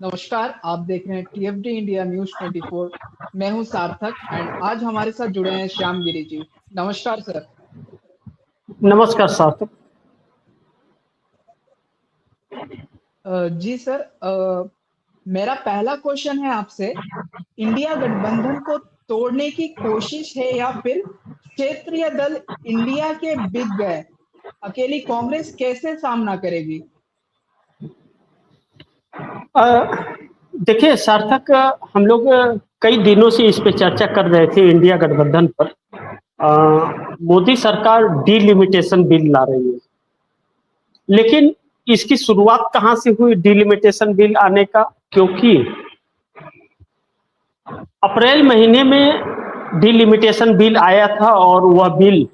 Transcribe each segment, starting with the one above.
नमस्कार, आप देख रहे हैं टीएफडी इंडिया न्यूज 24। मैं हूं सार्थक एंड आज हमारे साथ जुड़े हैं श्याम गिरी जी। नमस्कार सर। नमस्कार सार्थक। जी सर, मेरा पहला क्वेश्चन है आपसे। इंडिया गठबंधन को तोड़ने की कोशिश है या फिर क्षेत्रीय दल इंडिया के बिक गए, अकेली कांग्रेस कैसे सामना करेगी? देखिए सार्थक, हम लोग कई दिनों से इस पे चर्चा कर रहे थे इंडिया गठबंधन पर। मोदी सरकार डीलिमिटेशन बिल ला रही है, लेकिन इसकी शुरुआत कहाँ से हुई डीलिमिटेशन बिल आने का? क्योंकि अप्रैल महीने में डीलिमिटेशन बिल आया था और वह बिल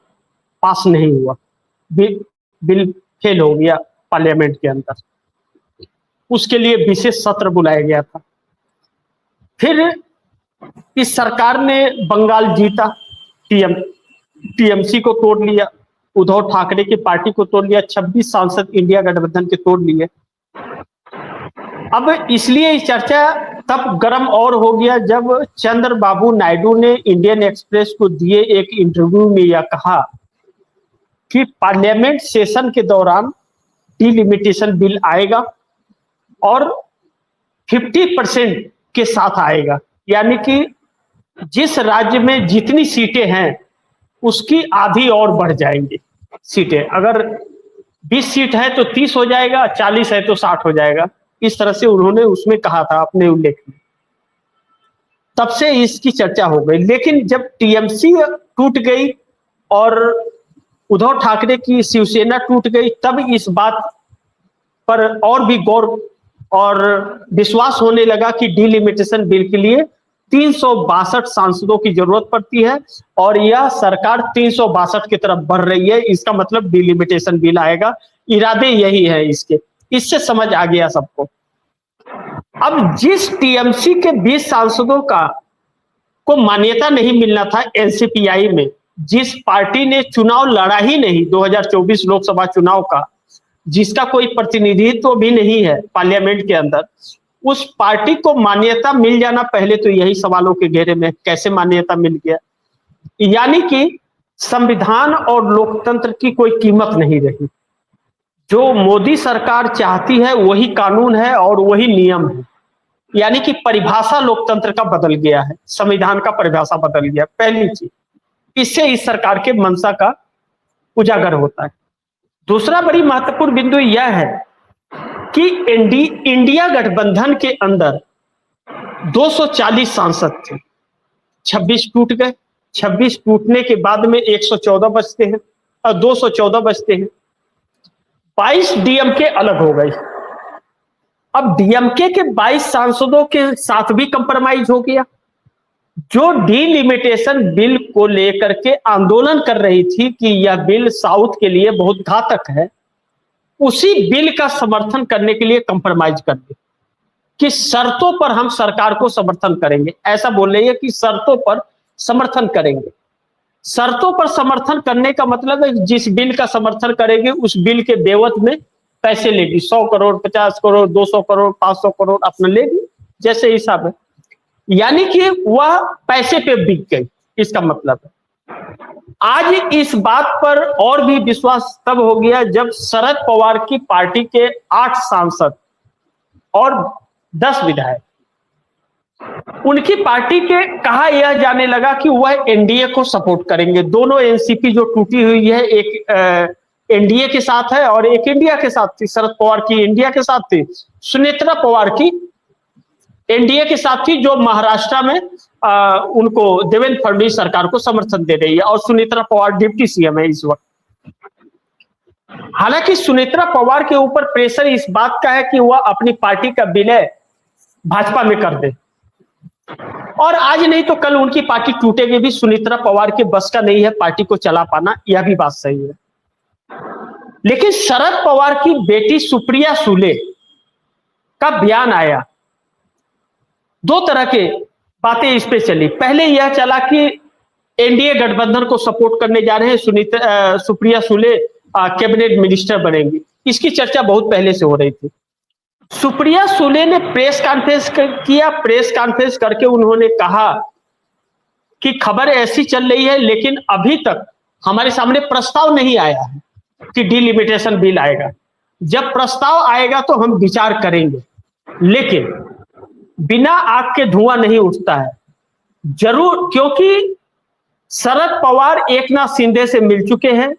पास नहीं हुआ। बिल फेल हो गया पार्लियामेंट के अंदर। उसके लिए विशेष सत्र बुलाया गया था। फिर इस सरकार ने बंगाल जीता, टीएमसी को तोड़ लिया, उद्धव ठाकरे की पार्टी को तोड़ लिया, 26 सांसद इंडिया गठबंधन के तोड़ लिए। अब इसलिए चर्चा तब गर्म और हो गया जब चंद्रबाबू नायडू ने इंडियन एक्सप्रेस को दिए एक इंटरव्यू में यह कहा कि पार्लियामेंट सेशन के दौरान डीलिमिटेशन बिल आएगा और 50% के साथ आएगा, यानी कि जिस राज्य में जितनी सीटें हैं उसकी आधी और बढ़ जाएंगी सीटें। अगर 20 सीट है तो 30 हो जाएगा, 40 है तो 60 हो जाएगा। इस तरह से उन्होंने उसमें कहा था अपने उल्लेख में। तब से इसकी चर्चा हो गई। लेकिन जब टीएमसी टूट गई और उद्धव ठाकरे की शिवसेना टूट गई, तब इस बात पर और भी गौर और विश्वास होने लगा कि डीलिमिटेशन बिल के लिए 362 सांसदों की जरूरत पड़ती है और यह सरकार 362 की तरफ बढ़ रही है। इसका मतलब डीलिमिटेशन बिल आएगा, इरादे यही है इसके। इससे समझ आ गया सबको। अब जिस टीएमसी के 20 सांसदों को मान्यता नहीं मिलना था एनसीपीआई में, जिस पार्टी ने चुनाव लड़ा ही नहीं 2024 लोकसभा चुनाव का, जिसका कोई प्रतिनिधित्व भी नहीं है पार्लियामेंट के अंदर, उस पार्टी को मान्यता मिल जाना पहले तो यही सवालों के घेरे में कैसे मान्यता मिल गया। यानी कि संविधान और लोकतंत्र की कोई कीमत नहीं रही। जो मोदी सरकार चाहती है वही कानून है और वही नियम है। यानी कि परिभाषा लोकतंत्र का बदल गया है, संविधान का परिभाषा बदल गया, पहली चीज। इससे इस सरकार के मंशा का उजागर होता है। दूसरा बड़ी महत्वपूर्ण बिंदु यह है कि इंडिया गठबंधन के अंदर 240 सांसद थे, 26 टूट गए। 26 टूटने के बाद में 114 बचते हैं और 214 बचते हैं। 22 डीएमके अलग हो गई। अब डीएमके के 22 सांसदों के साथ भी कंप्रोमाइज हो गया। जो डीलिमिटेशन बिल को लेकर के आंदोलन कर रही थी कि यह बिल साउथ के लिए बहुत घातक है, उसी बिल का समर्थन करने के लिए कंप्रोमाइज कर दिया कि शर्तों पर हम सरकार को समर्थन करेंगे। ऐसा बोल रही है कि शर्तों पर समर्थन करेंगे। शर्तों पर समर्थन करने का मतलब है जिस बिल का समर्थन करेंगे उस बिल के बेवत में पैसे लेगी। 100 करोड़, 50 करोड़, 200 करोड़, 500 करोड़ अपना लेगी, जैसे हिसाब है। यानी कि वह पैसे पे बिक गई, इसका मतलब है। आज इस बात पर और भी विश्वास तब हो गया जब शरद पवार की पार्टी के 8 सांसद और 10 विधायक, उनकी पार्टी के कहा यह जाने लगा कि वह एनडीए को सपोर्ट करेंगे। दोनों एनसीपी जो टूटी हुई है, एक एनडीए के साथ है और एक इंडिया के साथ थी। शरद पवार की इंडिया के साथ थी, सुनेत्रा पवार की एनडीए के साथ थी, जो महाराष्ट्र में उनको देवेंद्र फडणवीस सरकार को समर्थन दे रही है और सुनेत्रा पवार डिप्टी सीएम है इस वक्त। हालांकि सुनेत्रा पवार के ऊपर प्रेशर इस बात का है कि वह अपनी पार्टी का विलय भाजपा में कर दे, और आज नहीं तो कल उनकी पार्टी टूटेगी भी। सुनेत्रा पवार के बस का नहीं है पार्टी को चला पाना, यह भी बात सही है। लेकिन शरद पवार की बेटी सुप्रिया सुले का बयान आया, दो तरह के बातें इस पे चली। पहले यह चला कि एनडीए गठबंधन को सपोर्ट करने जा रहे हैं, सुप्रिया सुले कैबिनेट मिनिस्टर बनेंगी। इसकी चर्चा बहुत पहले से हो रही थी। सुप्रिया सुले ने प्रेस कॉन्फ्रेंस किया। प्रेस कॉन्फ्रेंस करके उन्होंने कहा कि खबर ऐसी चल रही है, लेकिन अभी तक हमारे सामने प्रस्ताव नहीं आया है कि डिलिमिटेशन बिल आएगा। जब प्रस्ताव आएगा तो हम विचार करेंगे, लेकिन बिना आग के धुआं नहीं उठता है। जरूर, क्योंकि शरद पवार एकनाथ शिंदे से मिल चुके हैं,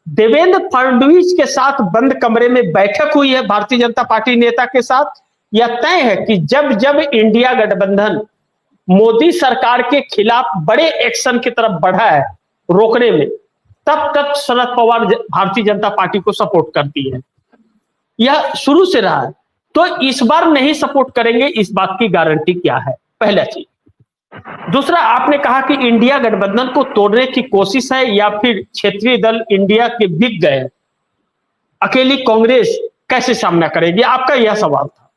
देवेंद्र फडणवीस के साथ बंद कमरे में बैठक हुई है भारतीय जनता पार्टी नेता के साथ। यह तय है कि जब जब इंडिया गठबंधन मोदी सरकार के खिलाफ बड़े एक्शन की तरफ बढ़ा है रोकने में, तब तक शरद पवार भारतीय जनता पार्टी को सपोर्ट करती है। यह शुरू से रहा है, तो इस बार नहीं सपोर्ट करेंगे, इस बात की गारंटी क्या है, पहला चीज। दूसरा, आपने कहा कि इंडिया गठबंधन को तोड़ने की कोशिश है या फिर क्षेत्रीय दल इंडिया के बिक गए, अकेली कांग्रेस कैसे सामना करेगी, आपका यह सवाल था।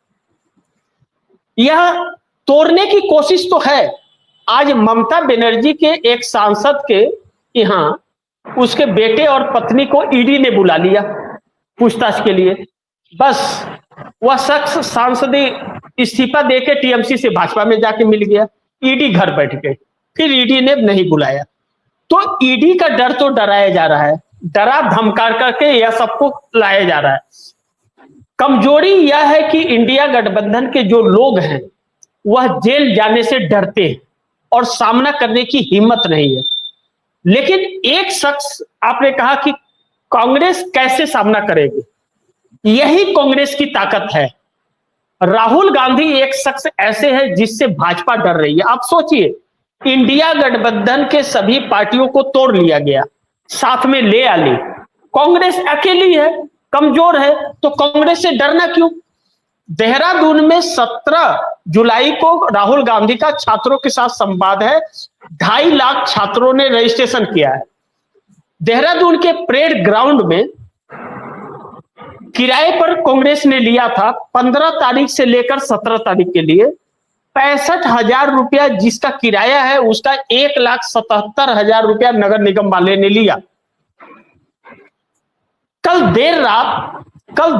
यह तोड़ने की कोशिश तो है। आज ममता बनर्जी के एक सांसद के यहां उसके बेटे और पत्नी को ईडी ने बुला लिया पूछताछ के लिए। बस वह शख्स सांसदी इस्तीफा देके टीएमसी से भाजपा में जाके मिल गया, ईडी घर बैठ गए, फिर ईडी ने नहीं बुलाया। तो ईडी का डर तो डराया जा रहा है, डरा धमका करके यह सबको लाया जा रहा है। कमजोरी यह है कि इंडिया गठबंधन के जो लोग हैं वह जेल जाने से डरते हैं और सामना करने की हिम्मत नहीं है। लेकिन एक शख्स, आपने कहा कि कांग्रेस कैसे सामना करेगी, यही कांग्रेस की ताकत है। राहुल गांधी एक शख्स ऐसे है जिससे भाजपा डर रही है। आप सोचिए, इंडिया गठबंधन के सभी पार्टियों को तोड़ लिया गया, साथ में ले आ ली, कांग्रेस अकेली है, कमजोर है, तो कांग्रेस से डरना क्यों। देहरादून में 17 जुलाई को राहुल गांधी का छात्रों के साथ संवाद है। 2.5 लाख छात्रों ने रजिस्ट्रेशन किया है। देहरादून के परेड ग्राउंड में किराए पर कांग्रेस ने लिया था 15 तारीख से लेकर 17 तारीख के लिए 65,000 रुपया जिसका किराया है, उसका 1,77,000 रुपया नगर निगम वाले ने लिया। कल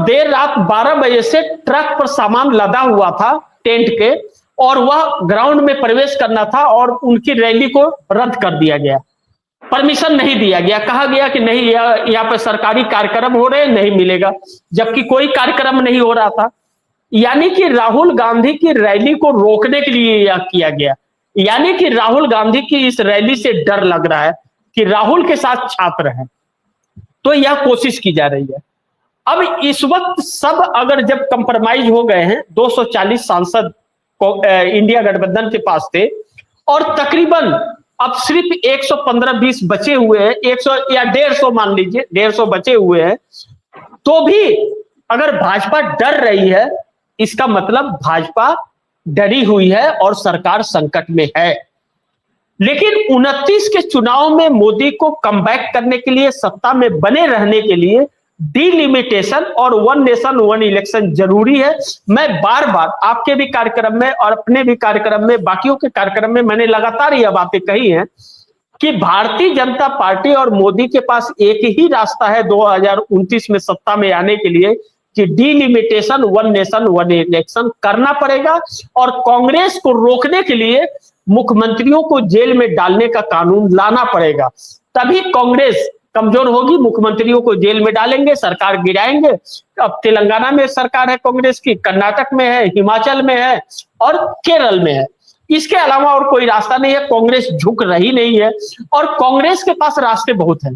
देर रात 12 बजे से ट्रक पर सामान लदा हुआ था टेंट के, और वह ग्राउंड में प्रवेश करना था और उनकी रैली को रद्द कर दिया गया, परमिशन नहीं दिया गया। कहा गया कि नहीं, यहाँ पे सरकारी कार्यक्रम हो रहे, नहीं मिलेगा, जबकि कोई कार्यक्रम नहीं हो रहा था। यानी कि राहुल गांधी की रैली को रोकने के लिए यह किया गया। यानी कि राहुल गांधी की इस रैली से डर लग रहा है कि राहुल के साथ छात्र हैं, तो यह कोशिश की जा रही है। अब इस वक्त सब अगर जब कंप्रोमाइज हो गए हैं, 240 सांसद इंडिया गठबंधन के पास थे और तकरीबन अब सिर्फ 115-20 बचे हुए हैं, 100 या 150 मान लीजिए, 150 बचे हुए हैं, तो भी अगर भाजपा डर रही है, इसका मतलब भाजपा डरी हुई है और सरकार संकट में है। लेकिन 29 के चुनाव में मोदी को कमबैक करने के लिए, सत्ता में बने रहने के लिए डिलिमिटेशन और वन नेशन वन इलेक्शन जरूरी है। मैं बार बार आपके भी कार्यक्रम में और अपने भी कार्यक्रम में, बाकियों के कार्यक्रम में मैंने लगातार यह बातें कही हैं कि भारतीय जनता पार्टी और मोदी के पास एक ही रास्ता है 2029 में सत्ता में आने के लिए, कि delimitation one nation one election करना पड़ेगा। और कांग्रेस को रोकने के लिए मुख्यमंत्रियों को जेल में डालने का कानून लाना पड़ेगा, तभी कांग्रेस कमजोर होगी। मुख्यमंत्रियों को जेल में डालेंगे, सरकार गिराएंगे। अब तेलंगाना में सरकार है कांग्रेस की, कर्नाटक में है, हिमाचल में है और केरल में है। इसके अलावा और कोई रास्ता नहीं है। कांग्रेस झुक रही नहीं है और कांग्रेस के पास रास्ते बहुत हैं।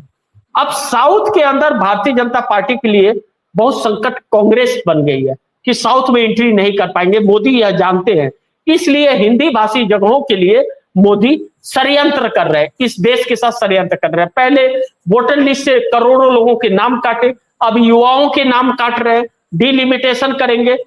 अब साउथ के अंदर भारतीय जनता पार्टी के लिए बहुत संकट कांग्रेस बन गई है कि साउथ में एंट्री नहीं कर पाएंगे, मोदी यह जानते हैं। इसलिए हिंदी भाषी जगहों के लिए मोदी षड्यंत्र कर रहे हैं, इस देश के साथ षड्यंत्र कर रहे हैं। पहले वोटर लिस्ट से करोड़ों लोगों के नाम काटे, अब युवाओं के नाम काट रहे हैं। डिलिमिटेशन करेंगे,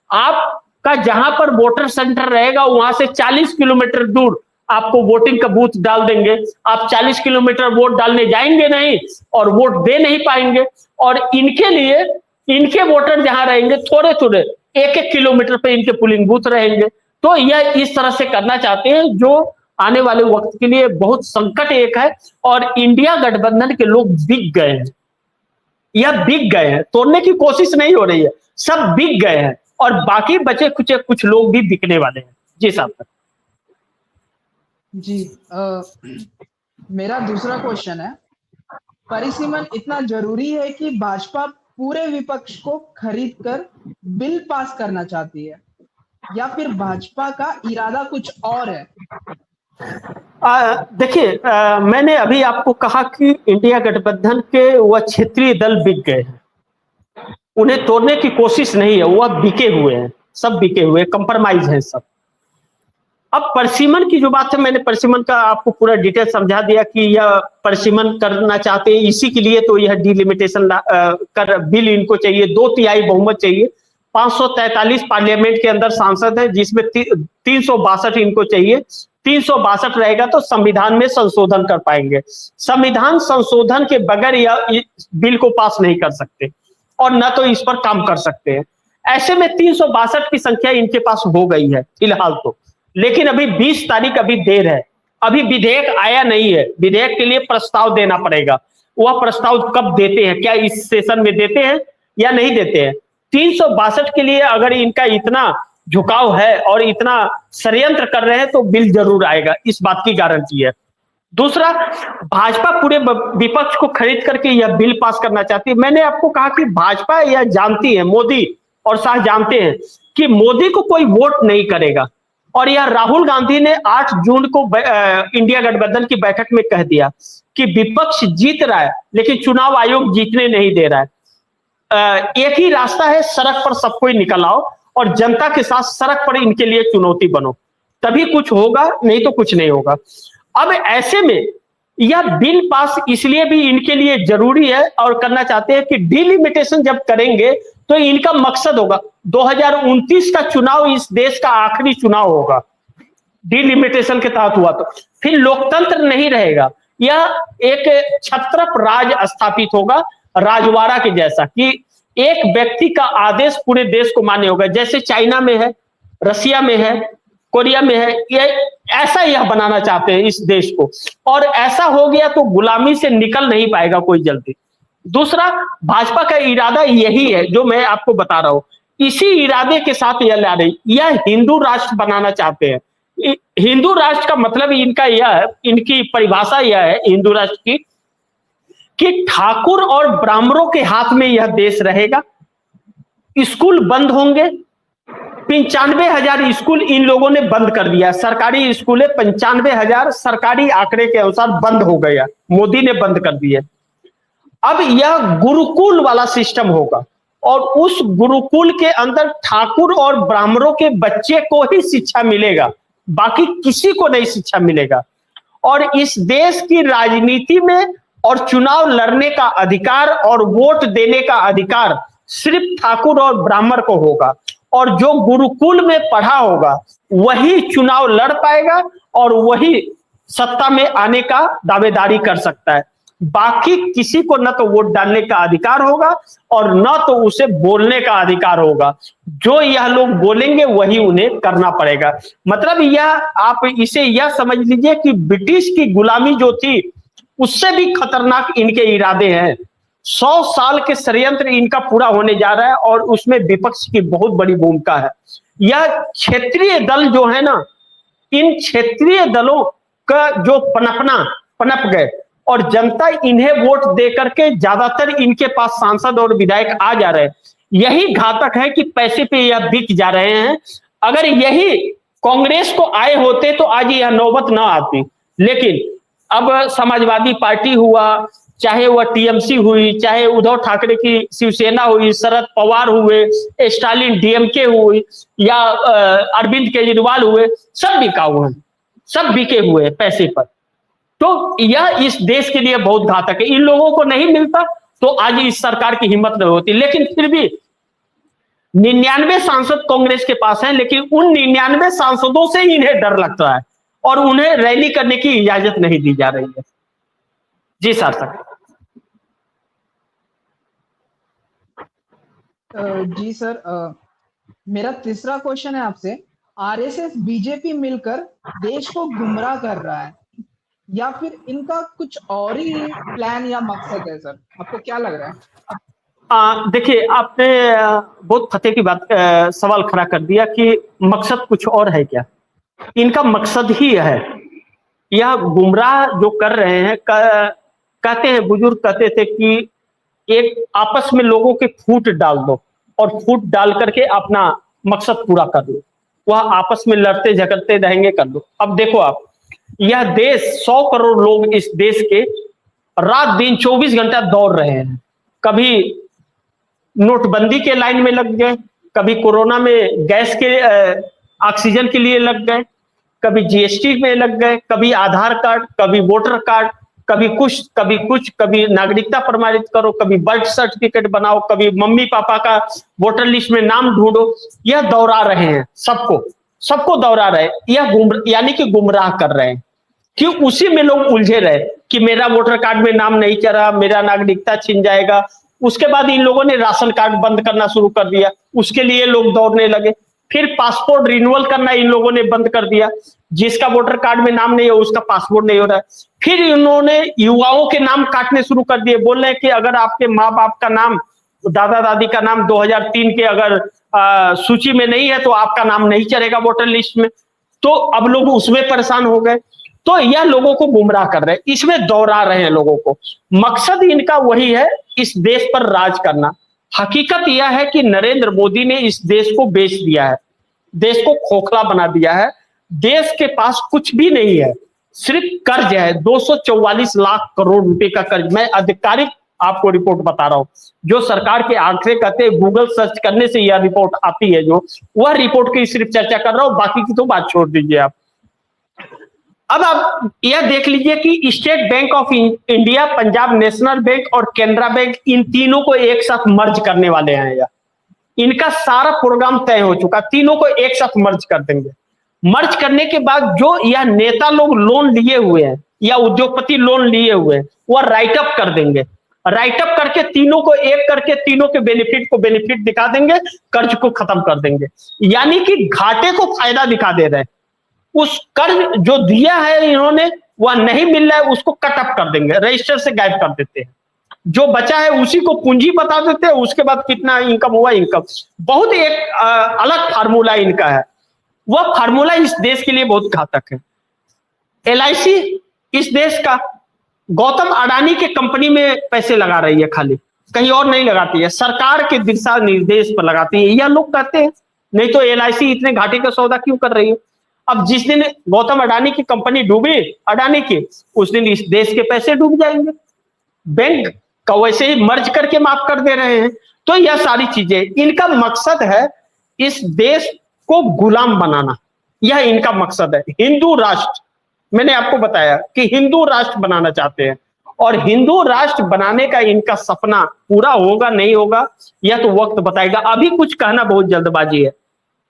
आपका जहां पर वोटर सेंटर रहेगा वहां से 40 किलोमीटर दूर आपको वोटिंग का बूथ डाल देंगे। आप 40 किलोमीटर वोट डालने जाएंगे नहीं और वोट दे नहीं पाएंगे। और इनके लिए इनके वोटर जहां रहेंगे, थोड़े थोड़े 1-1 किलोमीटर पे इनके पोलिंग बूथ रहेंगे। तो यह इस तरह से करना चाहते हैं, जो आने वाले वक्त के लिए बहुत संकट एक है। और इंडिया गठबंधन के लोग बिक गए हैं, यह बिक गए हैं, तोड़ने की कोशिश नहीं हो रही है, सब बिक गए हैं। और बाकी बचे कुछ कुछ लोग भी बिकने वाले हैं। जी साहब। जी मेरा दूसरा क्वेश्चन है, परिसीमन इतना जरूरी है कि भाजपा पूरे विपक्ष को खरीद कर बिल पास करना चाहती है, या फिर भाजपा का इरादा कुछ और है? देखिए, मैंने अभी आपको कहा कि इंडिया गठबंधन के वह क्षेत्रीय दल बिक गए हैं, उन्हें तोड़ने की कोशिश नहीं है, वह बिके हुए हैं, सब बिके हुए, कंप्रोमाइज है सब। अब परिसीमन की जो बात है, मैंने परिसीमन का आपको पूरा डिटेल समझा दिया कि यह परिसीमन करना चाहते हैं, इसी के लिए तो यह डिलिमिटेशन कर बिल इनको चाहिए, 2/3 बहुमत चाहिए, 543 पार्लियामेंट के अंदर सांसद है, जिसमें 362 इनको चाहिए। 362 रहेगा तो संविधान में संशोधन कर पाएंगे। संविधान संशोधन के बगैर यह बिल को पास नहीं कर सकते और न तो इस पर काम कर सकते हैं। ऐसे में 362 की संख्या इनके पास हो गई है फिलहाल तो, लेकिन अभी 20 तारीख अभी देर है, अभी विधेयक आया नहीं है, विधेयक के लिए प्रस्ताव देना पड़ेगा। वह प्रस्ताव कब देते हैं, क्या इस सेशन में देते हैं या नहीं देते हैं? 362 के लिए अगर इनका इतना झुकाव है और इतना षड्यंत्र कर रहे हैं तो बिल जरूर आएगा, इस बात की गारंटी है। दूसरा, भाजपा पूरे विपक्ष को खरीद करके यह बिल पास करना चाहती है। मैंने आपको कहा कि भाजपा यह जानती है, मोदी और शाह जानते हैं कि मोदी को कोई वोट नहीं करेगा, और यह राहुल गांधी ने 8 जून को इंडिया गठबंधन की बैठक में कह दिया कि विपक्ष जीत रहा है लेकिन चुनाव आयोग जीतने नहीं दे रहा है। एक ही रास्ता है, सड़क पर सब कोई निकल आओ और जनता के साथ सड़क पर इनके लिए चुनौती बनो, तभी कुछ होगा, नहीं तो कुछ नहीं होगा। अब ऐसे में यह बिल पास इसलिए भी इनके लिए जरूरी है और करना चाहते हैं कि डिलिमिटेशन जब करेंगे तो इनका मकसद होगा 2029 का चुनाव इस देश का आखिरी चुनाव होगा, डिलिमिटेशन के तहत हुआ तो फिर लोकतंत्र नहीं रहेगा, यह एक छत्रप राज स्थापित होगा, राजवाड़ा के जैसा, कि एक व्यक्ति का आदेश पूरे देश को मान्य होगा, जैसे चाइना में है, रसिया में है, कोरिया में है। ये ऐसा यह बनाना चाहते हैं इस देश को, और ऐसा हो गया तो गुलामी से निकल नहीं पाएगा कोई जल्दी। दूसरा, भाजपा का इरादा यही है जो मैं आपको बता रहा हूं, इसी इरादे के साथ यह ला रही, यह हिंदू राष्ट्र बनाना चाहते हैं। हिंदू राष्ट्र का मतलब इनका यह है, इनकी परिभाषा यह है हिंदू राष्ट्र की, कि ठाकुर और ब्राह्मणों के हाथ में यह देश रहेगा, स्कूल बंद होंगे, 95,000 स्कूल इन लोगों ने बंद कर दिया, सरकारी स्कूल है 95,000 सरकारी आंकड़े के अनुसार बंद हो गया, मोदी ने बंद कर दिया। अब यह गुरुकुल वाला सिस्टम होगा और उस गुरुकुल के अंदर ठाकुर और ब्राह्मणों के बच्चे को ही शिक्षा मिलेगा, बाकी किसी को नहीं शिक्षा मिलेगा। और इस देश की राजनीति में और चुनाव लड़ने का अधिकार और वोट देने का अधिकार सिर्फ ठाकुर और ब्राह्मण को होगा, और जो गुरुकुल में पढ़ा होगा वही चुनाव लड़ पाएगा और वही सत्ता में आने का दावेदारी कर सकता है। बाकी किसी को न तो वोट डालने का अधिकार होगा और न तो उसे बोलने का अधिकार होगा, जो यह लोग बोलेंगे वही उन्हें करना पड़ेगा। मतलब यह, आप इसे यह समझ लीजिए कि ब्रिटिश की गुलामी जो थी उससे भी खतरनाक इनके इरादे हैं। 100 साल के षड्यंत्र इनका पूरा होने जा रहा है और उसमें विपक्ष की बहुत बड़ी भूमिका है। यह क्षेत्रीय दल जो है ना, इन क्षेत्रीय दलों का जो पनप गए और जनता इन्हें वोट दे करके ज्यादातर इनके पास सांसद और विधायक आ जा रहे हैं, यही घातक है कि पैसे पे यह बिक जा रहे हैं। अगर यही कांग्रेस को आए होते तो आज यह नौबत ना आती, लेकिन अब समाजवादी पार्टी हुआ, चाहे वह टीएमसी हुई, चाहे उद्धव ठाकरे की शिवसेना हुई, शरद पवार हुए, स्टालिन डीएमके हुई, या अरविंद केजरीवाल हुए, सब बिका हुए हैं, सब बिके हुए हैं पैसे पर। तो यह इस देश के लिए बहुत घातक है। इन लोगों को नहीं मिलता तो आज इस सरकार की हिम्मत नहीं होती, लेकिन फिर भी 99 सांसद कांग्रेस के पास हैं, लेकिन उन 99 सांसदों से इन्हें डर लगता है और उन्हें रैली करने की इजाजत नहीं दी जा रही है। जी सार्थक। जी सर, मेरा तीसरा क्वेश्चन है आपसे, आरएसएस बीजेपी मिलकर देश को गुमराह कर रहा है या फिर इनका कुछ और ही प्लान या मकसद है सर, आपको क्या लग रहा है? देखिए, आपने बहुत फतेह की बात सवाल खड़ा कर दिया कि मकसद कुछ और है क्या? इनका मकसद ही है, यह गुमराह जो कर रहे हैं, कहते हैं, बुजुर्ग कहते थे कि एक आपस में लोगों के फूट डाल दो और फूट डाल करके अपना मकसद पूरा कर लो। वह आपस में लड़ते झगड़ते रहेंगे, कर लो। अब देखो आप, यह देश 100 करोड़ लोग इस देश के रात दिन 24 घंटा दौड़ रहे हैं। कभी नोटबंदी के लाइन में लग गए, कभी कोरोना में गैस के ऑक्सीजन के लिए लग गए, कभी जीएसटी में लग गए, कभी आधार कार्ड, कभी वोटर कार्ड, कभी कुछ कभी कुछ, कभी नागरिकता प्रमाणित करो, कभी बर्थ सर्टिफिकेट बनाओ, कभी मम्मी पापा का वोटर लिस्ट में नाम ढूंढो। यह दौड़ा रहे हैं, सबको सबको दौड़ा रहे हैं। यह यानी कि गुमराह कर रहे हैं। क्यों? उसी में लोग उलझे रहे कि मेरा वोटर कार्ड में नाम नहीं चढ़ा, मेरा नागरिकता छिन जाएगा। उसके बाद इन लोगों ने राशन कार्ड बंद करना शुरू कर दिया, उसके लिए लोग दौड़ने लगे। फिर पासपोर्ट रिन्यूअल करना इन लोगों ने बंद कर दिया, जिसका वोटर कार्ड में नाम नहीं है उसका पासपोर्ट नहीं हो रहा है। फिर इन्होंने युवाओं के नाम काटने शुरू कर दिए, बोल रहे हैं कि अगर आपके माँ बाप का नाम, दादा दादी का नाम 2003 के अगर सूची में नहीं है तो आपका नाम नहीं चढ़ेगा वोटर लिस्ट में। तो अब लोग उसमें परेशान हो गए। तो यह लोगों को गुमराह कर रहे हैं, इसमें दौड़ा रहे हैं लोगों को। मकसद इनका वही है, इस देश पर राज करना। हकीकत यह है कि नरेंद्र मोदी ने इस देश को बेच दिया है, देश को खोखला बना दिया है। देश के पास कुछ भी नहीं है, सिर्फ कर्ज है, 244 लाख करोड़ रुपए का कर्ज। मैं आधिकारिक आपको रिपोर्ट बता रहा हूं, जो सरकार के आंकड़े कहते हैं, गूगल सर्च करने से यह रिपोर्ट आती है, जो वह रिपोर्ट की सिर्फ चर्चा कर रहा हूं, बाकी की तो बात छोड़ दीजिए आप। अब आप यह देख लीजिए कि state bank of India, Punjab national bank और कैनरा बैंक, इन तीनों को एक साथ मर्ज करने वाले हैं। या इनका सारा प्रोग्राम तय हो चुका, तीनों को एक साथ मर्ज कर देंगे। मर्ज करने के बाद जो यह नेता लोग लोन लिए हुए हैं या उद्योगपति लोन लिए हुए हैं, वह राइट अप कर देंगे। राइट अप करके तीनों को एक करके तीनों के बेनिफिट को बेनिफिट दिखा देंगे, कर्ज को खत्म कर देंगे। यानी कि घाटे को फायदा दिखा दे रहे हैं। उस कर्ज जो दिया है इन्होंने, वह नहीं मिल रहा है, उसको कट अप कर देंगे, रजिस्टर से गायब कर देते हैं। जो बचा है उसी को पूंजी बता देते हैं, उसके बाद कितना इनकम हुआ, इनकम। बहुत एक अलग फार्मूला इनका है। वह फार्मूला इस देश के लिए बहुत घातक है। LIC इस देश का गौतम अडानी के कंपनी में पैसे लगा रही है, खाली कहीं और नहीं लगाती है, सरकार के दिशा निर्देश पर लगाती है। यह लोग कहते हैं, नहीं तो LIC इतने घाटे का सौदा क्यों कर रही है। अब जिस दिन गौतम अडानी की कंपनी डूबी, अडानी की, उस दिन इस देश के पैसे डूब जाएंगे। बैंक का वैसे ही मर्ज करके माफ कर दे रहे हैं। तो यह सारी चीजें, इनका मकसद है इस देश को गुलाम बनाना। यह इनका मकसद है। हिंदू राष्ट्र, मैंने आपको बताया कि हिंदू राष्ट्र बनाना चाहते हैं, और हिंदू राष्ट्र बनाने का इनका सपना पूरा होगा नहीं होगा, यह तो वक्त बताएगा। अभी कुछ कहना बहुत जल्दबाजी है,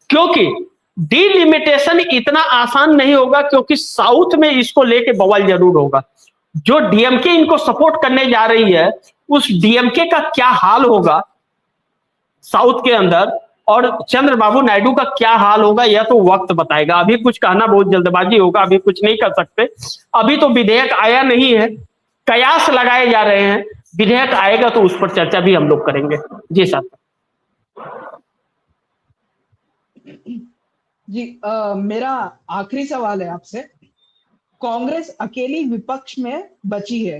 क्योंकि डिलिमिटेशन इतना आसान नहीं होगा, क्योंकि साउथ में इसको लेके बवाल जरूर होगा। जो DMK इनको सपोर्ट करने जा रही है, उस DMK का क्या हाल होगा साउथ के अंदर, और चंद्रबाबू नायडू का क्या हाल होगा, यह तो वक्त बताएगा। अभी कुछ कहना बहुत जल्दबाजी होगा, अभी कुछ नहीं कर सकते। अभी तो विधेयक आया नहीं है, कयास लगाए जा रहे हैं। विधेयक आएगा तो उस पर चर्चा भी हम लोग करेंगे। जी साहब। जी, मेरा आखिरी सवाल है आपसे। कांग्रेस अकेली विपक्ष में बची है,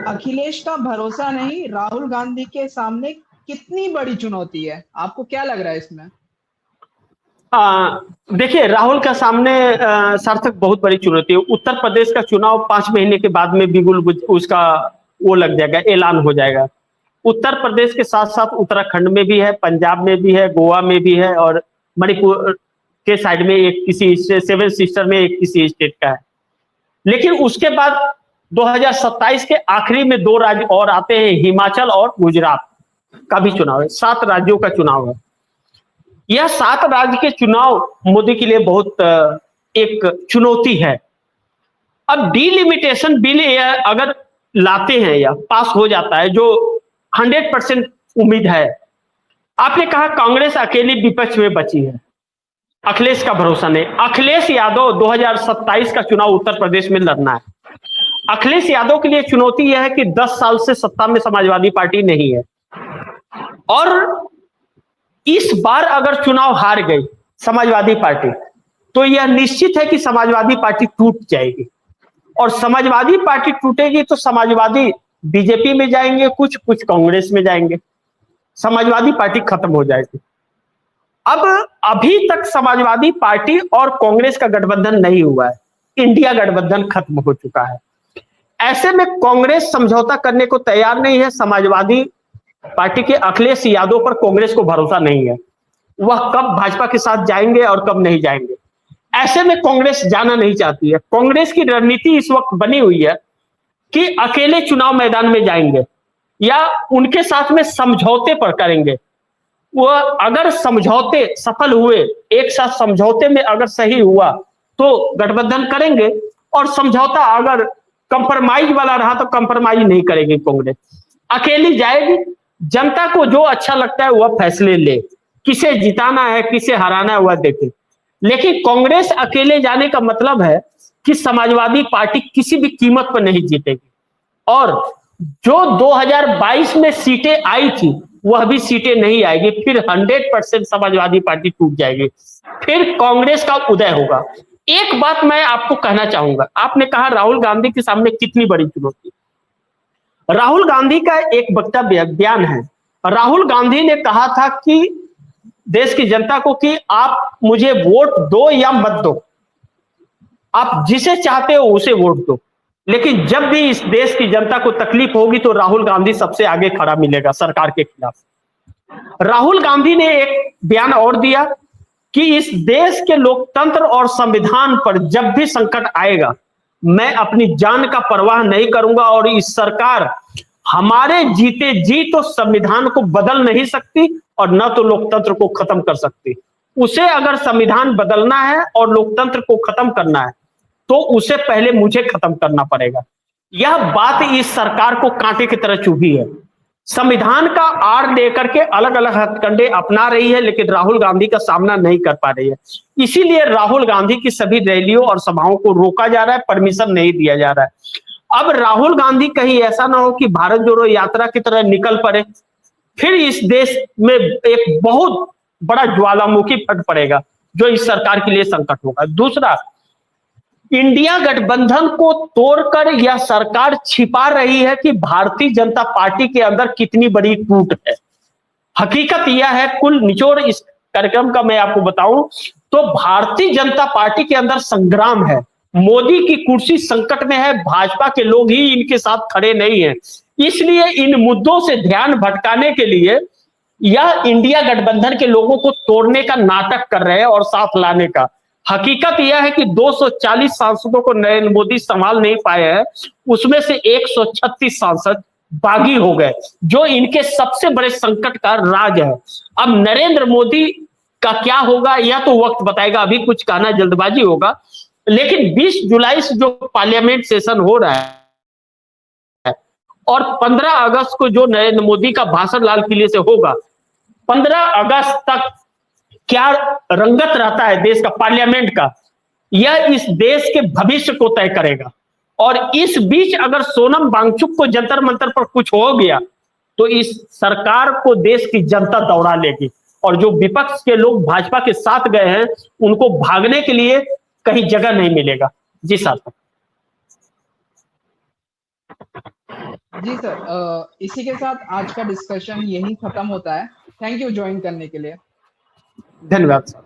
अखिलेश का भरोसा नहीं, राहुल गांधी के सामने कितनी बड़ी चुनौती है? आपको क्या लग रहा है इसमें? देखिए, राहुल का सामने सार्थक बहुत बड़ी चुनौती है। उत्तर प्रदेश का चुनाव 5 महीने के बाद में बिगुल उसका वो लग जाएगा, ऐलान हो जाएगा। उत्तर प्रदेश के साथ साथ उत्तराखंड में भी है, पंजाब में भी है, गोवा में भी है, और मणिपुर के साइड में एक किसी 7 सिस्टर में एक किसी स्टेट का है। लेकिन उसके बाद 2027 के आखिरी में 2 राज्य और आते हैं, हिमाचल और गुजरात का भी चुनाव है। 7 राज्यों का चुनाव है। यह 7 राज्य के चुनाव मोदी के लिए बहुत एक चुनौती है। अब डिलिमिटेशन बिल अगर लाते हैं या पास हो जाता है, जो 100% उम्मीद है। आपने कहा कांग्रेस अकेली विपक्ष में बची है, अखिलेश का भरोसा नहीं। अखिलेश यादव 2027 का चुनाव उत्तर प्रदेश में लड़ना है। अखिलेश यादव के लिए चुनौती यह है कि 10 साल से सत्ता में समाजवादी पार्टी नहीं है। और इस बार अगर चुनाव हार गई समाजवादी पार्टी तो यह निश्चित है कि समाजवादी पार्टी टूट जाएगी, और समाजवादी पार्टी टूटेगी तो समाजवादी बीजेपी में जाएंगे, कुछ कुछ कांग्रेस में जाएंगे, समाजवादी पार्टी खत्म हो जाएगी। अब अभी तक समाजवादी पार्टी और कांग्रेस का गठबंधन नहीं हुआ है, इंडिया गठबंधन खत्म हो चुका है। ऐसे में कांग्रेस समझौता करने को तैयार नहीं है। समाजवादी पार्टी के अखिलेश यादव पर कांग्रेस को भरोसा नहीं है, वह कब भाजपा के साथ जाएंगे और कब नहीं जाएंगे। ऐसे में कांग्रेस जाना नहीं चाहती है। कांग्रेस की रणनीति इस वक्त बनी हुई है कि अकेले चुनाव मैदान में जाएंगे या उनके साथ में समझौते पर करेंगे। वह अगर समझौते सफल हुए, एक साथ समझौते में अगर सही हुआ तो गठबंधन करेंगे, और समझौता अगर कंप्रोमाइज वाला रहा तो कंप्रोमाइज नहीं करेगी कांग्रेस, अकेली जाएगी। जनता को जो अच्छा लगता है वह फैसले ले, किसे जिताना है किसे हराना है वह देखे। लेकिन कांग्रेस अकेले जाने का मतलब है कि समाजवादी पार्टी किसी भी कीमत पर नहीं जीतेगी, और जो 2022 में सीटें आई थी वह भी सीटें नहीं आएगी। फिर 100% समाजवादी पार्टी टूट जाएगी, फिर कांग्रेस का उदय होगा। एक बात मैं आपको कहना चाहूंगा, आपने कहा राहुल गांधी के सामने कितनी बड़ी चुनौती। राहुल गांधी का एक वक्तव्य बयान है, राहुल गांधी ने कहा था कि देश की जनता को कि आप मुझे वोट दो या मत दो, आप जिसे चाहते हो उसे वोट दो, लेकिन जब भी इस देश की जनता को तकलीफ होगी तो राहुल गांधी सबसे आगे खड़ा मिलेगा सरकार के खिलाफ। राहुल गांधी ने एक बयान और दिया कि इस देश के लोकतंत्र और संविधान पर जब भी संकट आएगा मैं अपनी जान का परवाह नहीं करूंगा, और इस सरकार हमारे जीते जी तो संविधान को बदल नहीं सकती और न तो लोकतंत्र को खत्म कर सकती। उसे अगर संविधान बदलना है और लोकतंत्र को खत्म करना है तो उसे पहले मुझे खत्म करना पड़ेगा। यह बात इस सरकार को कांटे की तरह चुभी है। संविधान का आड़ लेकर के अलग अलग हथकंडे अपना रही है, लेकिन राहुल गांधी का सामना नहीं कर पा रही है। इसीलिए राहुल गांधी की सभी रैलियों और सभाओं को रोका जा रहा है, परमिशन नहीं दिया जा रहा है। अब राहुल गांधी कहीं ऐसा ना हो कि भारत जोड़ो यात्रा की तरह निकल पड़े, फिर इस देश में एक बहुत बड़ा ज्वालामुखी फट पड़ेगा जो इस सरकार के लिए संकट होगा। दूसरा, इंडिया गठबंधन को तोड़कर यह सरकार छिपा रही है कि भारतीय जनता पार्टी के अंदर कितनी बड़ी टूट है। हकीकत यह है, कुल निचोड़ इस कार्यक्रम का मैं आपको बताऊं तो भारतीय जनता पार्टी के अंदर संग्राम है। मोदी की कुर्सी संकट में है, भाजपा के लोग ही इनके साथ खड़े नहीं हैं, इसलिए इन मुद्दों से ध्यान भटकाने के लिए यह इंडिया गठबंधन के लोगों को तोड़ने का नाटक कर रहे हैं और साथ लाने का। हकीकत यह है कि 240 सांसदों को नरेंद्र मोदी संभाल नहीं पाए हैं, उसमें से 136 सांसद बागी हो गए, जो इनके सबसे बड़े संकट का राज है। अब नरेंद्र मोदी का क्या होगा यह तो वक्त बताएगा, अभी कुछ कहना जल्दबाजी होगा। लेकिन 20 जुलाई से जो पार्लियामेंट सेशन हो रहा है और 15 अगस्त को जो नरेंद्र मोदी का भाषण लाल किले से होगा, 15 अगस्त तक क्या रंगत रहता है देश का पार्लियामेंट का, यह इस देश के भविष्य को तय करेगा। और इस बीच अगर सोनम वांगचुक को जंतर मंतर पर कुछ हो गया तो इस सरकार को देश की जनता दौड़ा लेगी, और जो विपक्ष के लोग भाजपा के साथ गए हैं उनको भागने के लिए कहीं जगह नहीं मिलेगा। जी सर। जी सर, इसी के साथ आज का डिस्कशन यही खत्म होता है। थैंक यू ज्वाइन करने के लिए। धन्यवाद सर।